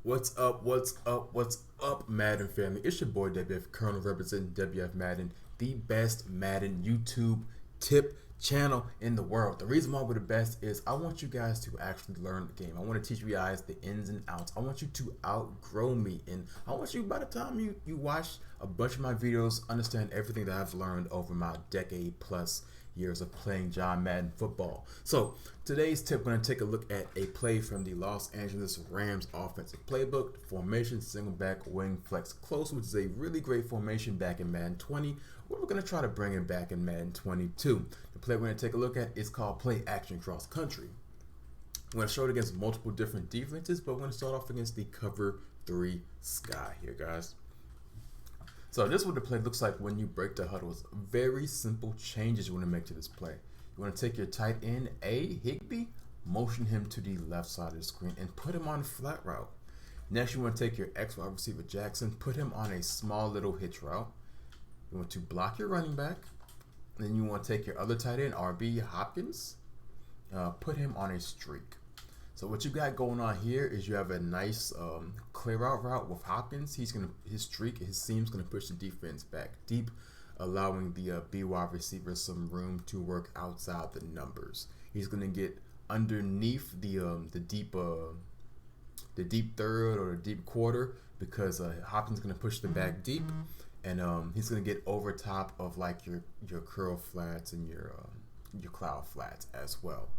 What's up? What's up? What's up, Madden family? It's your boy WF Colonel representing WF Madden, the best Madden YouTube tip channel in the world. The reason why we're the best is I want you guys to actually learn the game. I want to teach you guys the ins and outs. I want you to outgrow me, and I want you, by the time you watch a bunch of my videos, understand everything that I've learned over my decade plus years of playing John Madden football. So today's tip, we're going to take a look at a play from the Los Angeles Rams offensive playbook, formation Singleback Wing Flex Close, which is a really great formation back in Madden 20. We're going to try to bring it back in Madden 22. The play we're going to take a look at is called Play Action Cross Country. I'm going to show it against multiple different defenses, but we're going to start off against the cover 3 sky here, guys. So this is what the play looks like when you break the huddles. Very simple changes you want to make to this play. You want to take your tight end, Higbee, motion him to the left side of the screen and put him on a flat route. Next, you want to take your X wide receiver, Jackson, put him on a small little hitch route. You want to block your running back. Then you want to take your other tight end, RB, Hopkins, put him on a streak. So what you got going on here is you have a nice clear out route with Hopkins. His seam's gonna push the defense back deep, allowing the B wide receiver some room to work outside the numbers. He's gonna get underneath the deep third or the deep quarter because Hopkins is gonna push the back deep, and he's gonna get over top of like your curl flats and your cloud flats as well.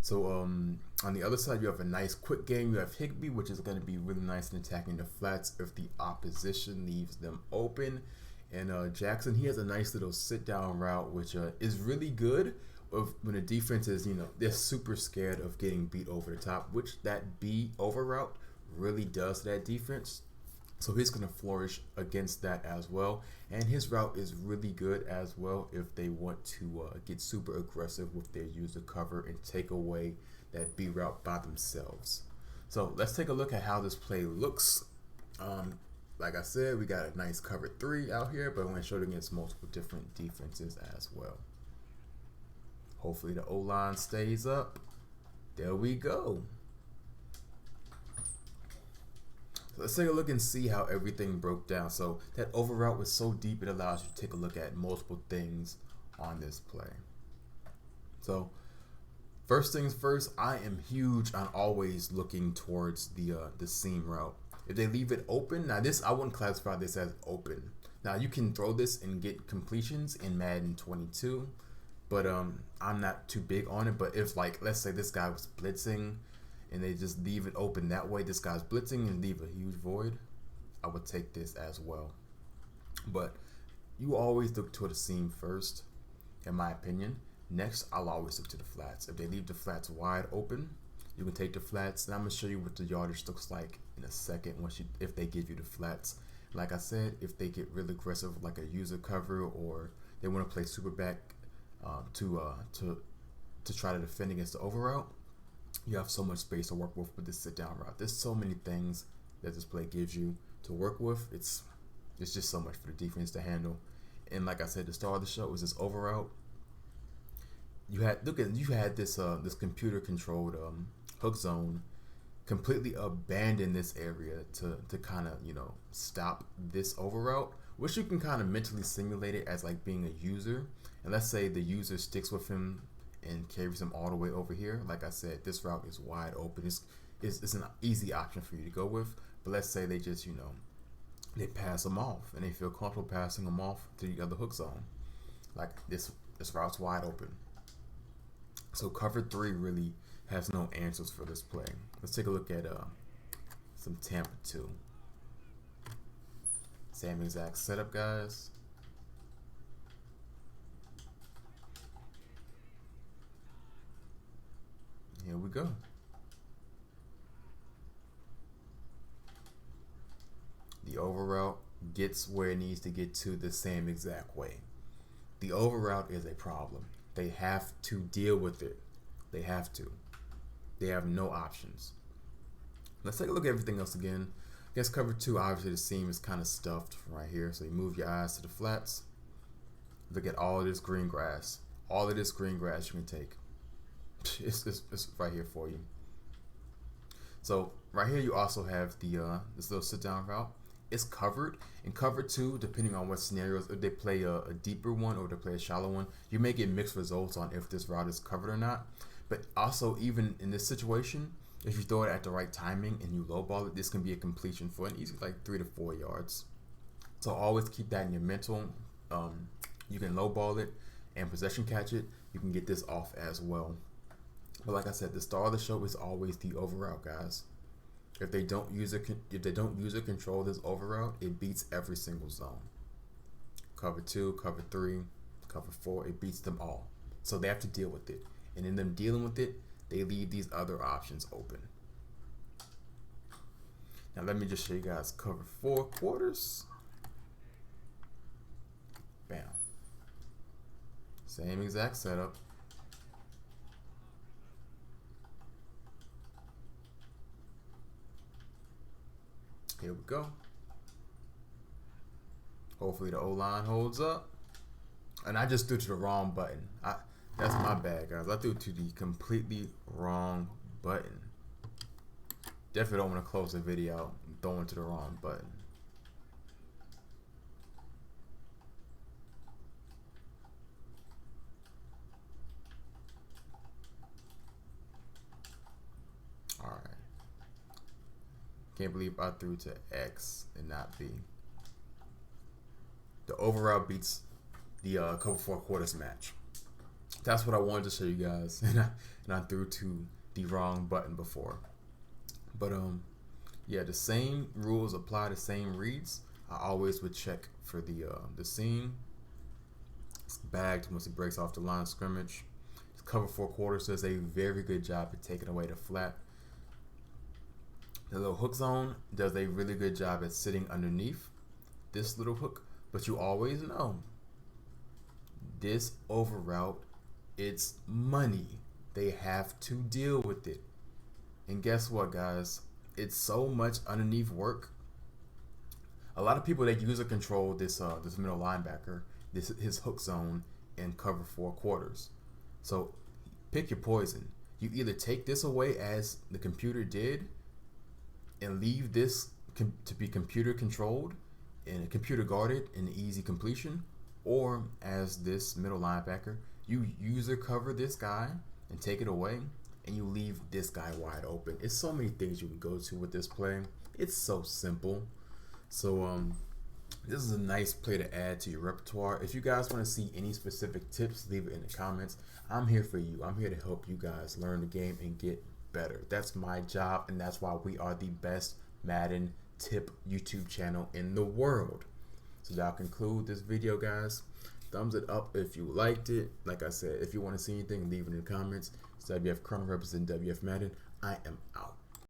So on the other side, you have a nice quick game. You have Higbee, which is going to be really nice in attacking the flats if the opposition leaves them open. And Jackson, he has a nice little sit-down route, which is really good when the defense is, they're super scared of getting beat over the top, which that B over route really does to that defense. So he's going to flourish against that as well. And his route is really good as well if they want to get super aggressive with their user cover and take away that B route by themselves. So let's take a look at how this play looks. Like I said, we got a nice cover 3 out here, but I'm going to show it against multiple different defenses as well. Hopefully the O-line stays up. There we go. Let's take a look and see how everything broke down. So that over route was so deep, it allows you to take a look at multiple things on this play. So first things first, I am huge on always looking towards the seam route. If they leave it open, now this, I wouldn't classify this as open. Now you can throw this and get completions in Madden 22, but I'm not too big on it. But if, like, let's say this guy was blitzing and they just leave it open that way, this guy's blitzing and leave a huge void, I would take this as well. But you always look toward the seam first, in my opinion. Next, I'll always look to the flats. If they leave the flats wide open, you can take the flats, and I'm gonna show you what the yardage looks like in a second if they give you the flats. Like I said, if they get really aggressive, like a user cover, or they want to play super back to try to defend against the over route, you have so much space to work with this sit down route. There's so many things that this play gives you to work with. It's just so much for the defense to handle. And like I said, the star of the show was this over route. You had this computer controlled hook zone completely abandon this area to kind of stop this over route, which you can kind of mentally simulate it as like being a user. And let's say the user sticks with him and carries him all the way over here. Like I said, this route is wide open. It's an easy option for you to go with. But let's say they just they pass them off and they feel comfortable passing them off to the other hook zone. Like this route's wide open. So cover 3 really has no answers for this play. Let's take a look at some Tampa 2. Same exact setup, guys. Here we go. The over route gets where it needs to get to the same exact way. The over route is a problem. They have to deal with it. They have to. They have no options. Let's take a look at everything else again. Against cover 2, obviously the seam is kind of stuffed right here. So you move your eyes to the flats. Look at all of this green grass. All of this green grass you can take. It's right here for you. So right here you also have the this little sit down route. It's covered. In cover 2, depending on what scenarios, if they play a deeper one or they play a shallow one, you may get mixed results on if this route is covered or not. But also, even in this situation, if you throw it at the right timing and you lowball it, this can be a completion for an easy like 3 to 4 yards. So always keep that in your mental. You can lowball it and possession catch it. You can get this off as well. But like I said, the star of the show is always the over route, guys. If they don't use control this over route, it beats every single zone. Cover 2, cover 3, cover 4, it beats them all. So they have to deal with it. And in them dealing with it, they leave these other options open. Now let me just show you guys cover 4 quarters. Bam. Same exact setup. Here we go. Hopefully the O-line holds up. And I just threw to the wrong button. That's my bad, guys. I threw to the completely wrong button. Definitely don't want to close the video out and throw into the wrong button. Alright. Can't believe I threw to X and not B. The overall beats the cover 4 quarters match. That's what I wanted to show you guys, and I threw to the wrong button before. But yeah, the same rules apply, the same reads. I always would check for the seam. It's bagged once it breaks off the line of scrimmage. Cover 4 quarters does a very good job at taking away the flat. The little hook zone does a really good job at sitting underneath this little hook, but you always know this over route, it's money. They have to deal with it. And guess what, guys? It's so much underneath work. A lot of people, they user control this this middle linebacker, his hook zone in cover 4 quarters. So pick your poison. You either take this away as the computer did and leave this to be computer controlled and computer guarded in easy completion, or as this middle linebacker, you user cover this guy and take it away and you leave this guy wide open. It's so many things you can go to with this play. It's so simple. So this is a nice play to add to your repertoire. If you guys want to see any specific tips, leave it in the comments. I'm here for you. I'm here to help you guys learn the game and get better. That's my job, and that's why we are the best Madden tip YouTube channel in the world. So y'all conclude this video, guys. Thumbs it up if you liked it. Like I said, if you want to see anything, leave it in the comments. It's WF Colonel representing WF Madden. I am out.